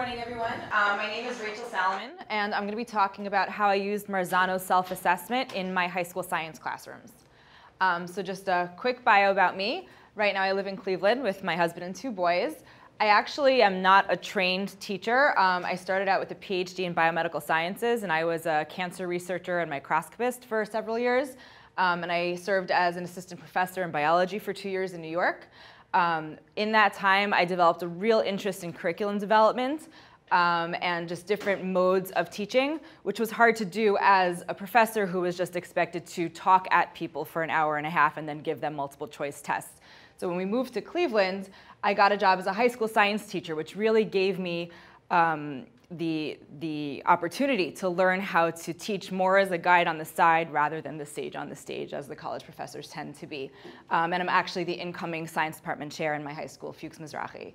morning, everyone. My name is Salamon, and I'm going to be talking about how I used Marzano's self-assessment in my high school science classrooms. So just a quick bio about me. Right now I live in Cleveland with my husband and 2 boys. I actually am not a trained teacher. I started out with a PhD in biomedical sciences, and I was a cancer researcher and microscopist for several years. And I served as an assistant professor in biology for 2 years in New York. In that time, I developed a real interest in curriculum development and just different modes of teaching, which was hard to do as a professor who was just expected to talk at people for an hour and a half and then give them multiple choice tests. So when we moved to Cleveland, I got a job as a high school science teacher, which really gave me the opportunity to learn how to teach more as a guide on the side rather than the sage on the stage, as the college professors tend to be. And I'm actually the incoming science department chair in my high school, Fuchs, Mizrachi.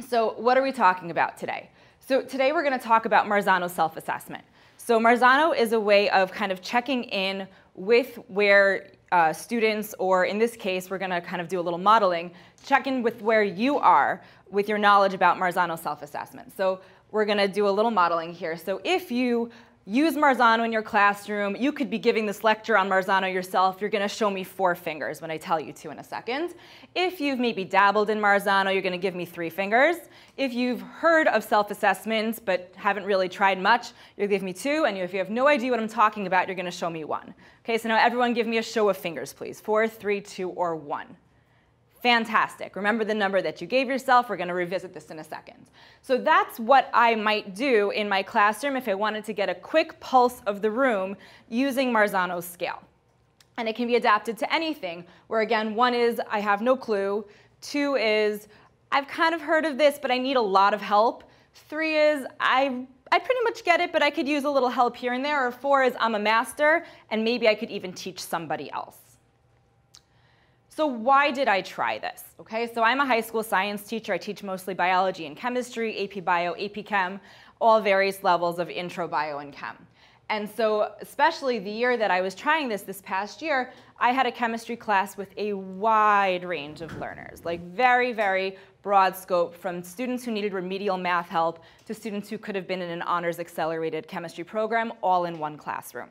So what are we talking about today? So today we're going to talk about Marzano's self-assessment. So Marzano is a way of kind of checking in with where students, or in this case, we're going to kind of do a little modeling, check in with where you are with your knowledge about Marzano's self-assessment. So we're going to do a little modeling here. So if you use Marzano in your classroom, you could be giving this lecture on Marzano yourself. You're going to show me 4 fingers when I tell you to in a second. If you've maybe dabbled in Marzano, you're going to give me 3 fingers. If you've heard of self-assessments but haven't really tried much, you'll give me 2. And if you have no idea what I'm talking about, you're going to show me 1. Okay, so now everyone give me a show of fingers, please. 4, 3, 2, or 1. Fantastic. Remember the number that you gave yourself. We're going to revisit this in a second. So that's what I might do in my classroom if I wanted to get a quick pulse of the room using Marzano's scale. And it can be adapted to anything, where again, 1 is I have no clue. 2 is I've kind of heard of this, but I need a lot of help. 3 is I pretty much get it, but I could use a little help here and there. Or 4 is I'm a master, and maybe I could even teach somebody else. So why did I try this? Okay, so I'm a high school science teacher. I teach mostly biology and chemistry, AP Bio, AP Chem, all various levels of intro bio and chem. And so especially the year that I was trying this past year, I had a chemistry class with a wide range of learners, like very, very broad scope, from students who needed remedial math help to students who could have been in an honors accelerated chemistry program, all in one classroom.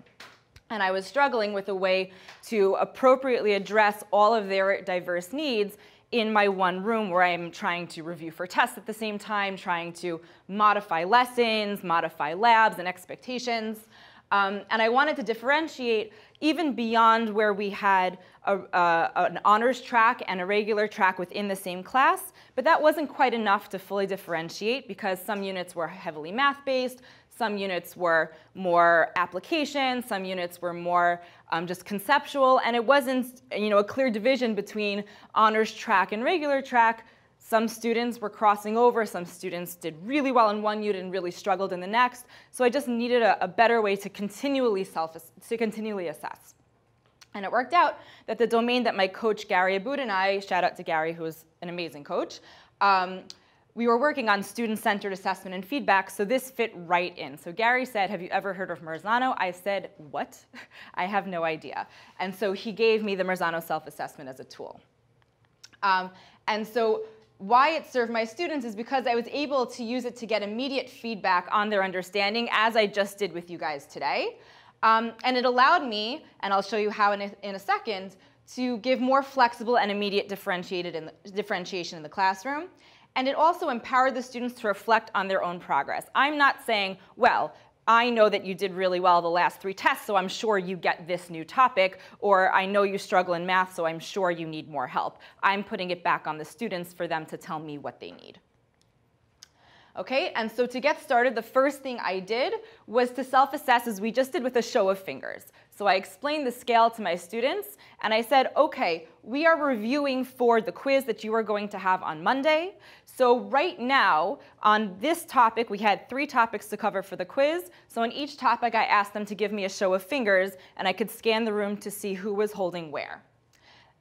And I was struggling with a way to appropriately address all of their diverse needs in my one room, where I'm trying to review for tests at the same time, trying to modify lessons, modify labs and expectations. And I wanted to differentiate even beyond where we had an honors track and a regular track within the same class. But that wasn't quite enough to fully differentiate, because some units were heavily math-based, some units were more application, some units were more just conceptual, and it wasn't a clear division between honors track and regular track. Some students were crossing over, some students did really well in one unit and really struggled in the next. So I just needed a better way to continually assess. And it worked out that the domain that my coach Gary Aboud and I, shout out to Gary, who is an amazing coach, we were working on student-centered assessment and feedback, so this fit right in. So Gary said, have you ever heard of Marzano? I said, what? I have no idea. And so he gave me the Marzano self-assessment as a tool. And so why it served my students is because I was able to use it to get immediate feedback on their understanding, as I just did with you guys today. And it allowed me, and I'll show you how in a second, to give more flexible and immediate differentiation in the classroom. And it also empowered the students to reflect on their own progress. I'm not saying, well, I know that you did really well the last 3 tests, so I'm sure you get this new topic, or I know you struggle in math, so I'm sure you need more help. I'm putting it back on the students for them to tell me what they need. Okay, and so to get started, the first thing I did was to self-assess, as we just did with a show of fingers. So I explained the scale to my students, and I said, okay, we are reviewing for the quiz that you are going to have on Monday. So right now, on this topic, we had 3 topics to cover for the quiz. So on each topic, I asked them to give me a show of fingers, and I could scan the room to see who was holding where.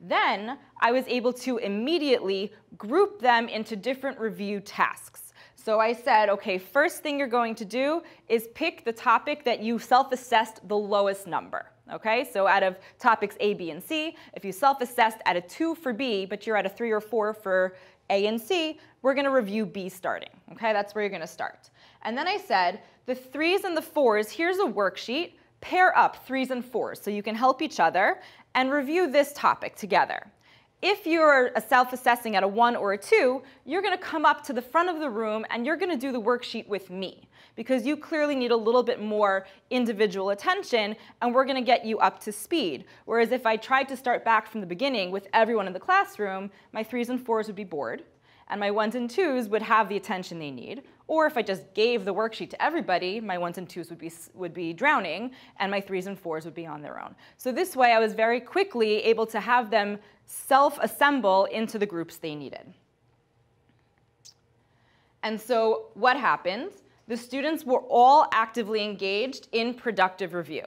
Then I was able to immediately group them into different review tasks. So I said, okay, first thing you're going to do is pick the topic that you self-assessed the lowest number. Okay, so out of topics A, B, and C, if you self-assessed at a 2 for B, but you're at a 3 or 4 for A and C, we're going to review B starting. Okay, that's where you're going to start. And then I said, the 3s and the 4s, here's a worksheet. Pair up 3s and 4s so you can help each other and review this topic together. If you're self-assessing at a 1 or a 2, you're going to come up to the front of the room and you're going to do the worksheet with me, because you clearly need a little bit more individual attention, and we're going to get you up to speed. Whereas if I tried to start back from the beginning with everyone in the classroom, my 3s and 4s would be bored, and my 1s and 2s would have the attention they need. Or if I just gave the worksheet to everybody, my 1s and 2s would be drowning, and my 3s and 4s would be on their own. So this way, I was very quickly able to have them self-assemble into the groups they needed. And so what happened? The students were all actively engaged in productive review.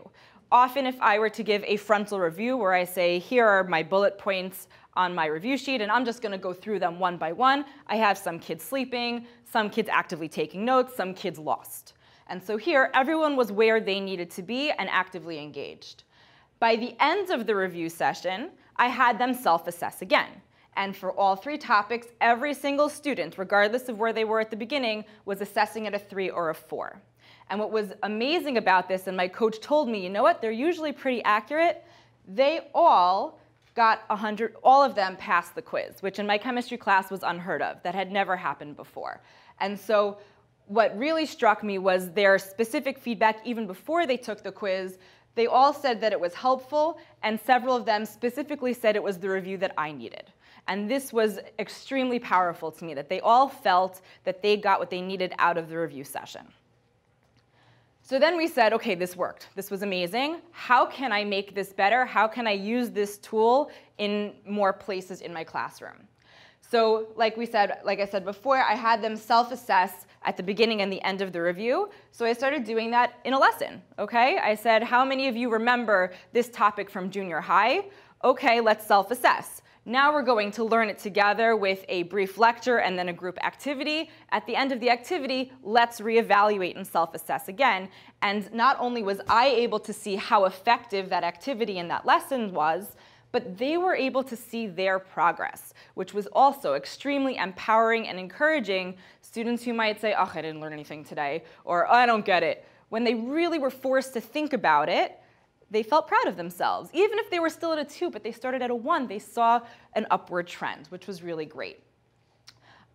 Often if I were to give a frontal review where I say, here are my bullet points on my review sheet, and I'm just going to go through them one by one, I have some kids sleeping, some kids actively taking notes, some kids lost. And so here, everyone was where they needed to be and actively engaged. By the end of the review session, I had them self-assess again. And for all 3 topics, every single student, regardless of where they were at the beginning, was assessing at a 3 or a 4. And what was amazing about this, and my coach told me, you know what, they're usually pretty accurate, they all got 100, all of them passed the quiz, which in my chemistry class was unheard of. That had never happened before. And so what really struck me was their specific feedback even before they took the quiz. They all said that it was helpful, and several of them specifically said it was the review that I needed. And this was extremely powerful to me, that they all felt that they got what they needed out of the review session. So then we said, okay, this worked. This was amazing. How can I make this better? How can I use this tool in more places in my classroom? So like I said before, I had them self-assess at the beginning and the end of the review. So I started doing that in a lesson, okay? I said, how many of you remember this topic from junior high? Okay, let's self-assess. Now we're going to learn it together with a brief lecture and then a group activity. At the end of the activity, let's reevaluate and self-assess again. And not only was I able to see how effective that activity and that lesson was, but they were able to see their progress, which was also extremely empowering and encouraging students who might say, oh, I didn't learn anything today, or oh, I don't get it. When they really were forced to think about it, they felt proud of themselves. Even if they were still at a 2, but they started at a 1, they saw an upward trend, which was really great.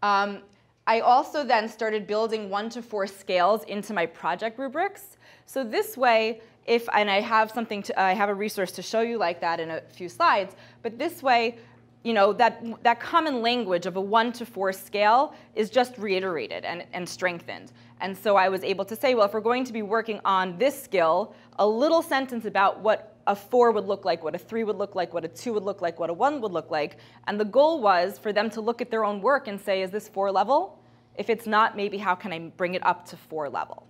I also then started building 1 to 4 scales into my project rubrics. So this way, and I have a resource to show you like that in a few slides, but this way, you know, that common language of a 1 to 4 scale is just reiterated and strengthened. And so I was able to say, well, if we're going to be working on this skill, a little sentence about what a 4 would look like, what a 3 would look like, what a 2 would look like, what a 1 would look like. And the goal was for them to look at their own work and say, is this 4 level? If it's not, maybe how can I bring it up to 4 level?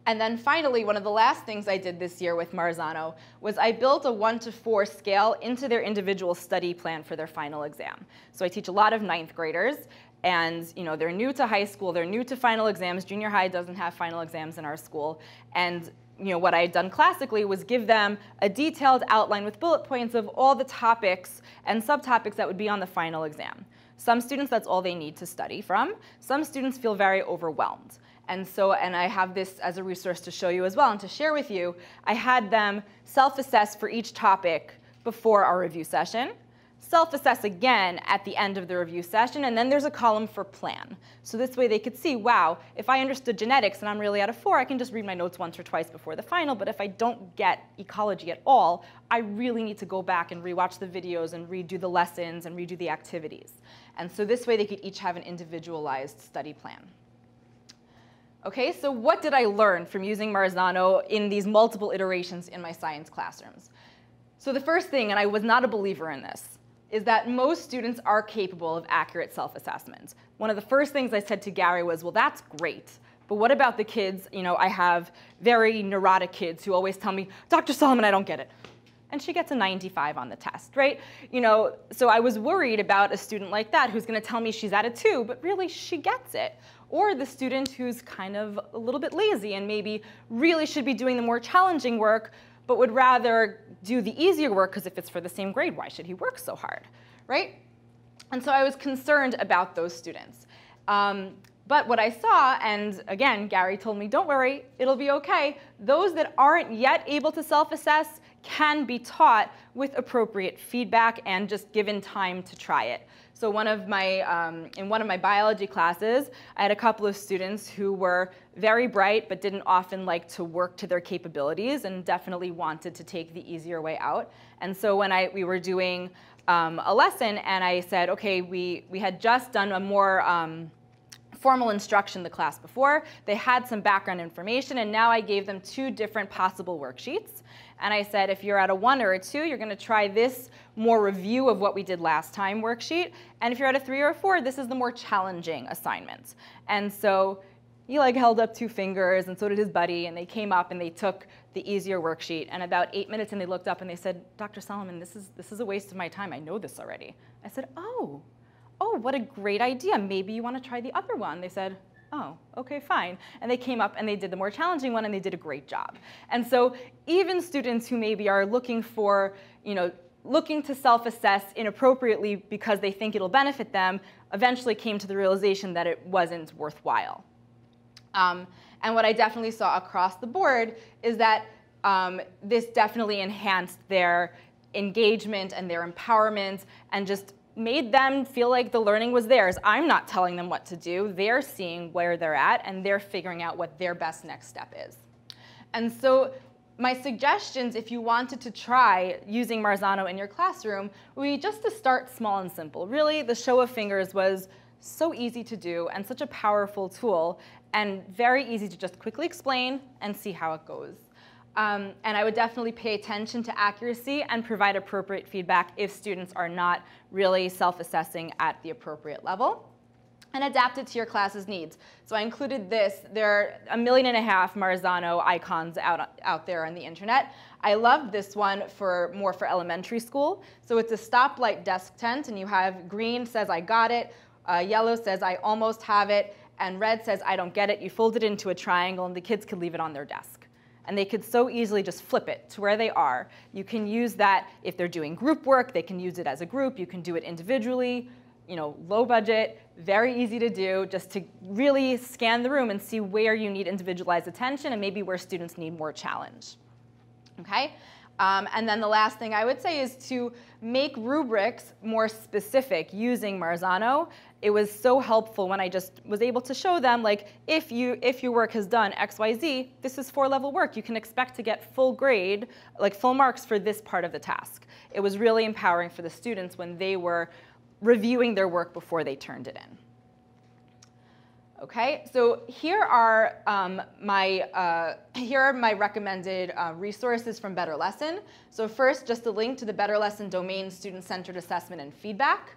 And then finally, one of the last things I did this year with Marzano was I built a 1 to 4 scale into their individual study plan for their final exam. So I teach a lot of 9th graders, and you know, they're new to high school, they're new to final exams. Junior high doesn't have final exams in our school. And you know, what I had done classically was give them a detailed outline with bullet points of all the topics and subtopics that would be on the final exam. Some students, that's all they need to study from. Some students feel very overwhelmed. And I have this as a resource to show you as well and to share with you. I had them self-assess for each topic before our review session, self-assess again at the end of the review session, and then there's a column for plan. So this way they could see, wow, if I understood genetics and I'm really at a 4, I can just read my notes once or twice before the final, but if I don't get ecology at all, I really need to go back and rewatch the videos and redo the lessons and redo the activities. And so this way they could each have an individualized study plan. Okay, so what did I learn from using Marzano in these multiple iterations in my science classrooms? So the first thing, and I was not a believer in this, is that most students are capable of accurate self-assessment. One of the first things I said to Gary was, well, that's great, but what about the kids? You know, I have very neurotic kids who always tell me, Dr. Salamon, I don't get it. And she gets a 95 on the test, right? You know, so I was worried about a student like that who's going to tell me she's at a 2, but really she gets it. Or the student who's kind of a little bit lazy and maybe really should be doing the more challenging work, but would rather do the easier work because if it's for the same grade, why should he work so hard, right? And so I was concerned about those students. But what I saw, and again, Gary told me, don't worry, it'll be okay. Those that aren't yet able to self-assess can be taught with appropriate feedback and just given time to try it. So in one of my biology classes, I had a couple of students who were very bright but didn't often like to work to their capabilities and definitely wanted to take the easier way out. And so when we were doing a lesson and I said, okay, we had just done a more formal instruction the class before. They had some background information, and now I gave them 2 different possible worksheets. And I said, if you're at a 1 or a 2, you're going to try this more review of what we did last time worksheet. And if you're at a 3 or a 4, this is the more challenging assignment. And so he held up 2 fingers, and so did his buddy, and they came up and they took the easier worksheet. And about 8 minutes, and they looked up and they said, Dr. Salamon, this is a waste of my time. I know this already. I said, oh, what a great idea. Maybe you want to try the other one. They said, oh, okay, fine. And they came up and they did the more challenging one, and they did a great job. And so even students who maybe are looking to self-assess inappropriately because they think it'll benefit them, eventually came to the realization that it wasn't worthwhile. And what I definitely saw across the board is that this definitely enhanced their engagement and their empowerment and just made them feel like the learning was theirs. I'm not telling them what to do. They're seeing where they're at, and they're figuring out what their best next step is. And so my suggestions, if you wanted to try using Marzano in your classroom, would be just to start small and simple. Really, the show of fingers was so easy to do and such a powerful tool, and very easy to just quickly explain and see how it goes. And I would definitely pay attention to accuracy and provide appropriate feedback if students are not really self-assessing at the appropriate level, and adapt it to your class's needs. So I included this. There are 1.5 million Marzano icons out there on the internet. I loved this one more for elementary school. So it's a stoplight desk tent, and you have green says I got it, yellow says I almost have it, and red says I don't get it. You fold it into a triangle, and the kids could leave it on their desk. And they could so easily just flip it to where they are. You can use that if they're doing group work. They can use it as a group. You can do it individually, low budget, very easy to do, just to really scan the room and see where you need individualized attention and maybe where students need more challenge. Okay? And then the last thing I would say is to make rubrics more specific using Marzano. It was so helpful when I just was able to show them, if your work has done X, Y, Z, this is 4-level work. You can expect to get full grade, full marks for this part of the task. It was really empowering for the students when they were reviewing their work before they turned it in. Okay, so here are my recommended resources from BetterLesson. So first, just a link to the BetterLesson domain, student-centered assessment and feedback,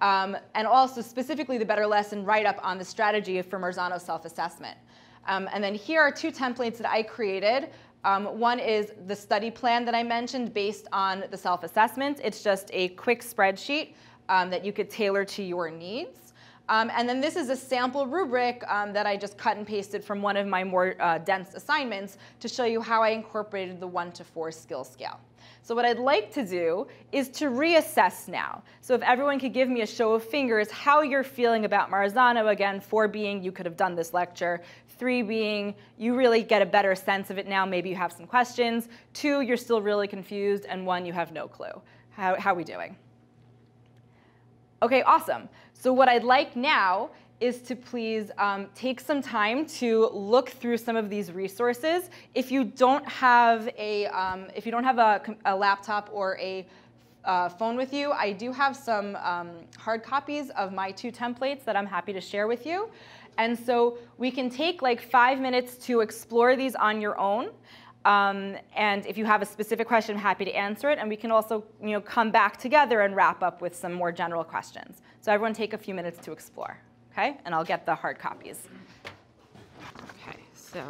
and also specifically the BetterLesson write-up on the strategy for Marzano self-assessment. And then here are 2 templates that I created. One is the study plan that I mentioned based on the self-assessment. It's just a quick spreadsheet that you could tailor to your needs. And then this is a sample rubric that I just cut and pasted from one of my more dense assignments to show you how I incorporated the 1 to 4 skill scale. So what I'd like to do is to reassess now. So if everyone could give me a show of fingers how you're feeling about Marzano, again, 4 being you could have done this lecture, 3 being you really get a better sense of it now, maybe you have some questions, 2, you're still really confused, and 1, you have no clue. How are we doing? Okay, awesome. So what I'd like now is to please take some time to look through some of these resources. If you don't have a laptop or a phone with you, I do have some hard copies of my 2 templates that I'm happy to share with you. And so we can take 5 minutes to explore these on your own. And if you have a specific question, I'm happy to answer it. And we can also come back together and wrap up with some more general questions. So everyone take a few minutes to explore, okay? And I'll get the hard copies. Okay, so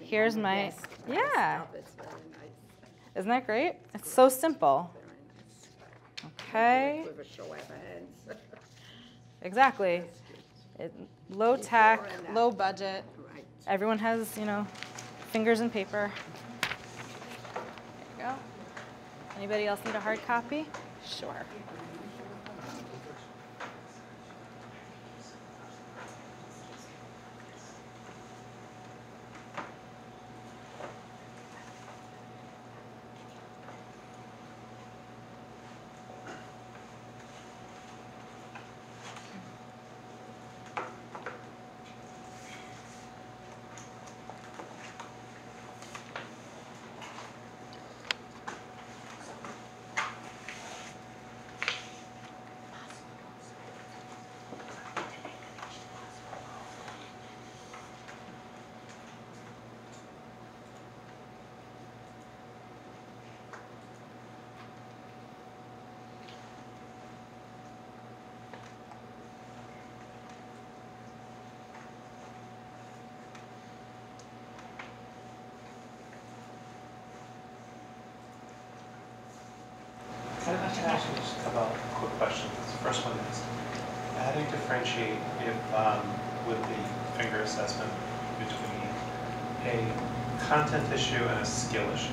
here's my, yeah. Isn't that great? It's so simple. Okay. Exactly. Low tech, low budget. Everyone has, fingers and paper. There you go. Anybody else need a hard copy? Sure. to ask you just a couple of quick questions. The first one is, how do you differentiate with the finger assessment between a content issue and a skill issue?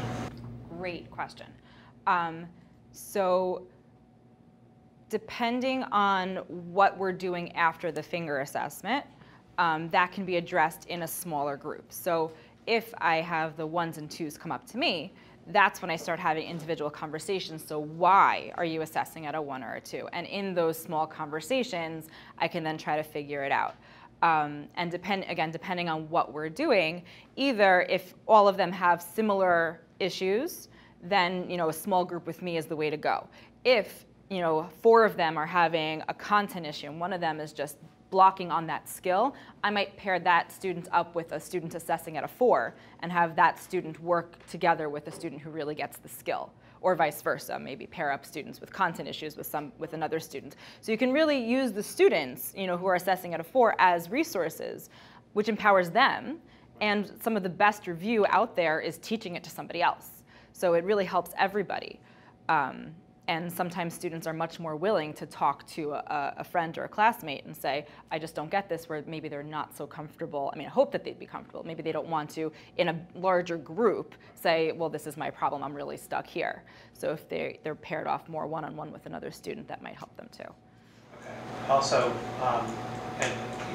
Great question. So depending on what we're doing after the finger assessment, that can be addressed in a smaller group. So if I have the 1s and 2s come up to me, that's when I start having individual conversations. So why are you assessing at a 1 or a 2? And in those small conversations, I can then try to figure it out. And depending on what we're doing, either if all of them have similar issues, then a small group with me is the way to go. If 4 of them are having a content issue and one of them is just blocking on that skill, I might pair that student up with a student assessing at a 4 and have that student work together with a student who really gets the skill, or vice versa. Maybe pair up students with content issues with another student. So you can really use the students who are assessing at a 4 as resources, which empowers them. And some of the best review out there is teaching it to somebody else. So it really helps everybody. And sometimes students are much more willing to talk to a friend or a classmate and say, I just don't get this, where maybe they're not so comfortable. I mean, I hope that they'd be comfortable. Maybe they don't want to, in a larger group, say, well, this is my problem. I'm really stuck here. So if they're paired off more one-on-one with another student, that might help them too. Okay. Also, and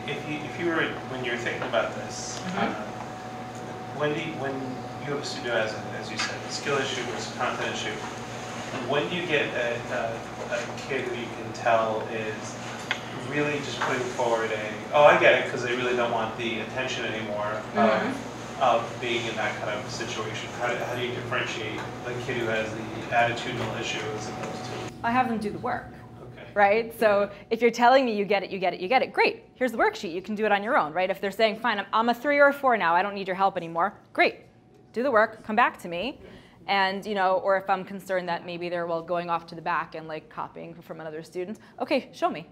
if you were, when you're thinking about this, when you have a student who has, as you said, a skill issue versus a content issue, when do you get a kid who you can tell is really just putting forward oh, I get it, because they really don't want the attention anymore of being in that kind of situation? How do you differentiate the kid who has the attitudinal issue as opposed to? I have them do the work. Right? So if you're telling me you get it, great. Here's the worksheet. You can do it on your own, right? If they're saying, fine, I'm a 3 or a 4 now, I don't need your help anymore, great. Do the work, come back to me. And, or if I'm concerned that maybe they're going off to the back and copying from another student, okay, show me,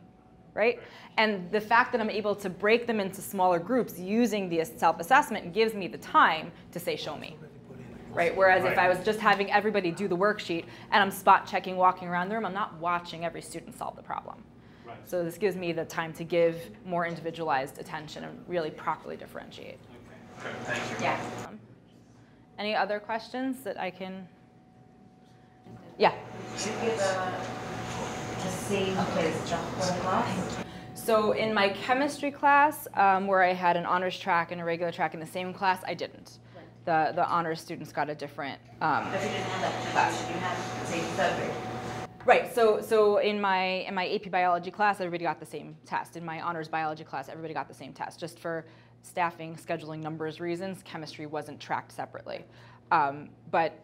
right? And the fact that I'm able to break them into smaller groups using the self-assessment gives me the time to say, show me, right? Whereas if I was just having everybody do the worksheet and I'm spot checking, walking around the room, I'm not watching every student solve the problem. Right. So this gives me the time to give more individualized attention and really properly differentiate. Okay, good, thank you. Yeah. Any other questions that I can? Yeah. Do you give the same quiz the whole class? So in my chemistry class, where I had an honors track and a regular track in the same class, I didn't. The honors students got a different. But you didn't have that class. Did you have the same third grade? Right. So in my AP biology class, everybody got the same test. In my honors biology class, everybody got the same test. Just for staffing, scheduling, numbers reasons, chemistry wasn't tracked separately. But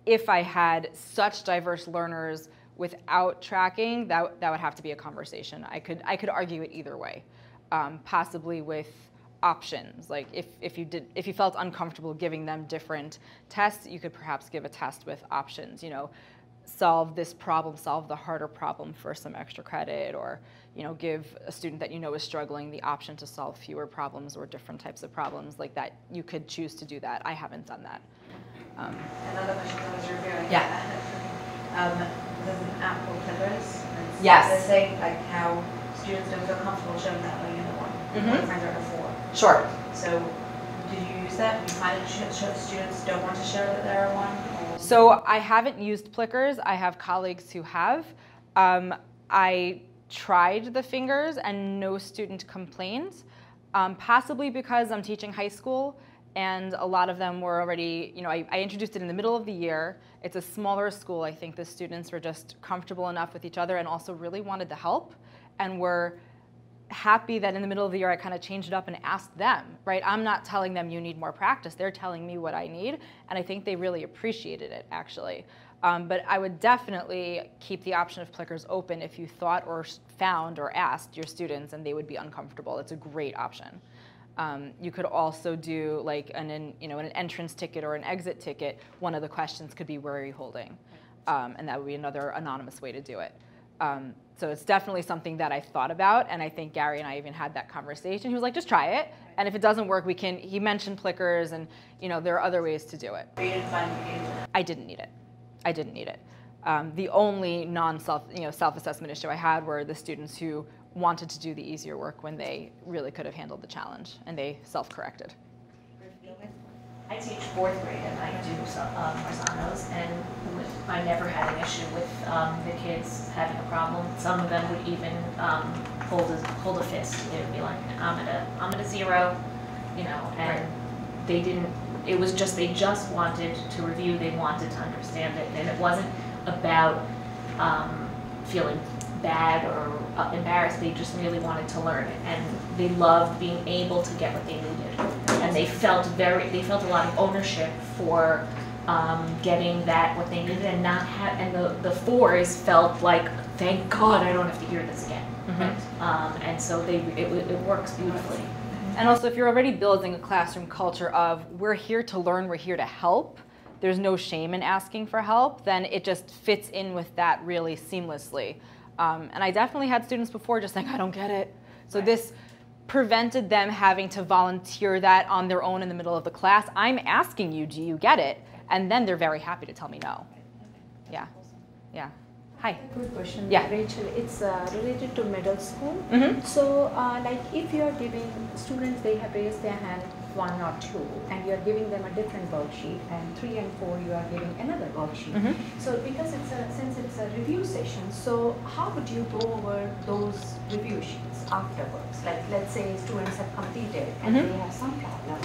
if I had such diverse learners without tracking, that would have to be a conversation. I could argue it either way, possibly with options. Like if you felt uncomfortable giving them different tests, you could perhaps give a test with options. Solve this problem, solve the harder problem for some extra credit, or give a student that is struggling the option to solve fewer problems or different types of problems like that. You could choose to do that. I haven't done that. Another question I was reviewing. Yeah. There's an app called Clippers. Yes. They're saying how students don't feel comfortable showing that learning in the one. Friends are at a 4. Sure. So did you use that? Do you find that students don't want to show that they're a 1? So I haven't used Plickers. I have colleagues who have. I tried the fingers and no student complained, possibly because I'm teaching high school and a lot of them were already, I introduced it in the middle of the year. It's a smaller school. I think the students were just comfortable enough with each other and also really wanted the help and were happy that in the middle of the year I kind of changed it up and asked them, right? I'm not telling them you need more practice. They're telling me what I need, and I think they really appreciated it, actually. But I would definitely keep the option of Plickers open if you thought or found or asked your students and they would be uncomfortable. It's a great option. You could also do like an entrance ticket or an exit ticket. One of the questions could be, where are you holding? And that would be another anonymous way to do it. So it's definitely something that I thought about, and I think Gary and I even had that conversation. He was like, just try it, and if it doesn't work, he mentioned Plickers, and there are other ways to do it. But you didn't find you needed it? I didn't need it. I didn't need it. The only self-assessment issue I had were the students who wanted to do the easier work when they really could have handled the challenge, and they self-corrected. I teach 4th grade and I do Marzanos, and I never had an issue with the kids having a problem. Some of them would even hold a fist. They would be like, I'm at a 0, you know, and Right. they didn't, it was just, they just wanted to review, they wanted to understand it, and it wasn't about feeling bad or embarrassed. They just really wanted to learn it, and they loved being able to get what they needed, and they felt a lot of ownership for getting that what they needed, and not have, and the 4s felt like, thank God I don't have to hear this again. Mm-hmm. And so it works beautifully. And also, if you're already building a classroom culture of we're here to learn, we're here to help, there's no shame in asking for help, then it just fits in with that really seamlessly. And I definitely had students before just saying, I don't get it. So this prevented them having to volunteer that on their own in the middle of the class. I'm asking you, do you get it? And then they're very happy to tell me no. Yeah, yeah. Hi. Good question. Yeah. Rachel, it's related to middle school. Mm-hmm. So like if you are giving students, they have raised their hand 1 or 2, and you're giving them a different worksheet, and 3 and 4 you are giving another worksheet. Mm-hmm. So because since it's a review session, so how would you go over those review sheets afterwards? Like let's say students have completed and Mm-hmm. they have some problem,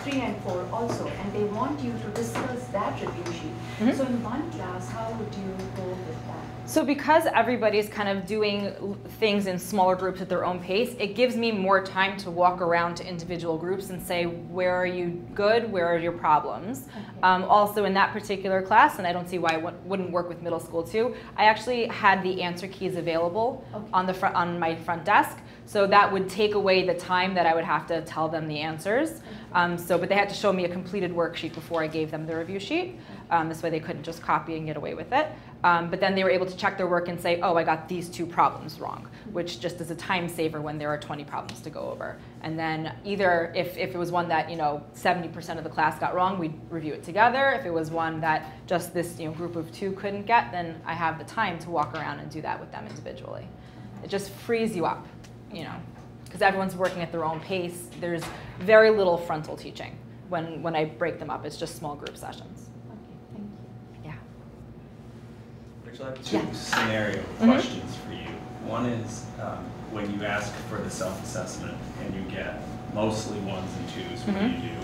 3 and 4 also, and they want you to discuss that review sheet. Mm-hmm. So in one class, how would you go with that? So because everybody's kind of doing things in smaller groups at their own pace, it gives me more time to walk around to individual groups and say, where are you good, where are your problems? Okay. Also in that particular class, and I don't see why it wouldn't work with middle school too, I actually had the answer keys available Okay. on my front desk. So that would take away the time that I would have to tell them the answers. But they had to show me a completed worksheet before I gave them the review sheet. This way they couldn't just copy and get away with it. But then they were able to check their work and say, oh, I got these 2 problems wrong, which just is a time saver when there are 20 problems to go over. And then either if it was one that 70% of the class got wrong, we'd review it together. If it was one that just this group of 2 couldn't get, then I have the time to walk around and do that with them individually. It just frees you up, because everyone's working at their own pace. There's very little frontal teaching when I break them up. It's just small group sessions. Okay, thank you. Yeah. Rachel, I have 2 Yeah. scenario questions for you. One is when you ask for the self-assessment and you get mostly 1s and 2s, what do you do?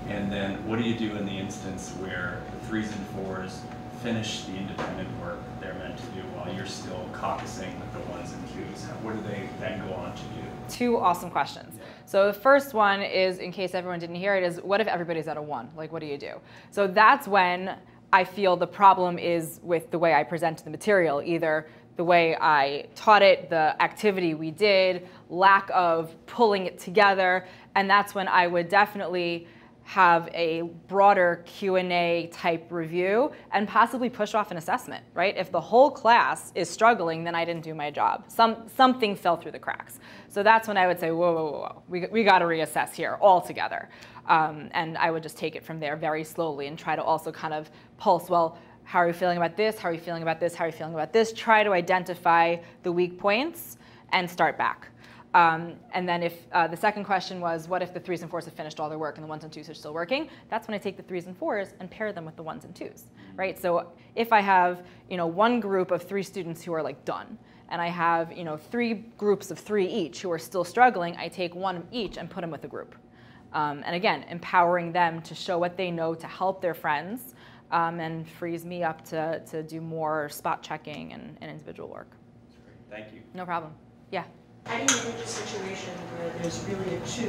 And then what do you do in the instance where the 3s and 4s finish the independent work they're meant to do while you're still caucusing with the 1s and 2s? What do they then go on to do? 2 awesome questions. So the first one is, in case everyone didn't hear it, is what if everybody's at a 1? Like, what do you do? So that's when I feel the problem is with the way I presented the material, either the way I taught it, the activity we did, lack of pulling it together, and that's when I would definitely have a broader Q&A type review and possibly push off an assessment, right? If the whole class is struggling, then I didn't do my job. Something fell through the cracks. So that's when I would say, whoa, whoa, whoa, we got to reassess here all together. And I would just take it from there very slowly and try to also kind of pulse, well, how are you feeling about this? How are you feeling about this? How are you feeling about this? Try to identify the weak points and start back. And then if the second question was, what if the 3s and 4s have finished all their work and the 1s and 2s are still working? That's when I take the 3s and 4s and pair them with the 1s and 2s, right? So if I have, one group of 3 students who are like done, and I have, 3 groups of 3 each who are still struggling, I take 1 each and put them with a group. And again, empowering them to show what they know to help their friends, and frees me up to do more spot checking and individual work. Thank you. No problem. Yeah. How do you manage a situation where there's really a 2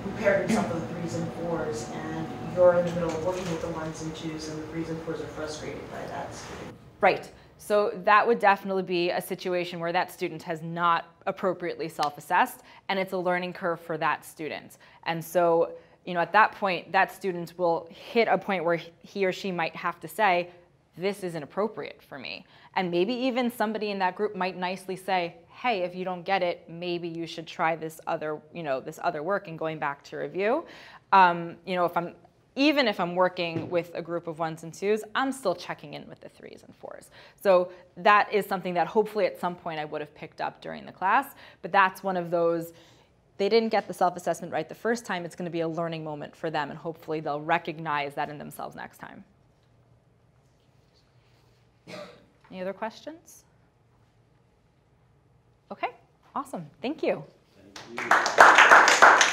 who paired himself with the 3s and 4s, and you're in the middle of working with the 1s and 2s, and the 3s and 4s are frustrated by that student? Right. So that would definitely be a situation where that student has not appropriately self-assessed, and it's a learning curve for that student. And so, at that point, that student will hit a point where he or she might have to say, this isn't appropriate for me. And maybe even somebody in that group might nicely say, hey, if you don't get it, maybe you should try this other, this other work and going back to review. If I'm even if I'm working with a group of 1s and 2s, I'm still checking in with the 3s and 4s. So that is something that hopefully at some point I would have picked up during the class, but that's one of those, they didn't get the self-assessment right the first time, it's going to be a learning moment for them, and hopefully they'll recognize that in themselves next time. Any other questions? Okay, awesome. Thank you. Thank you.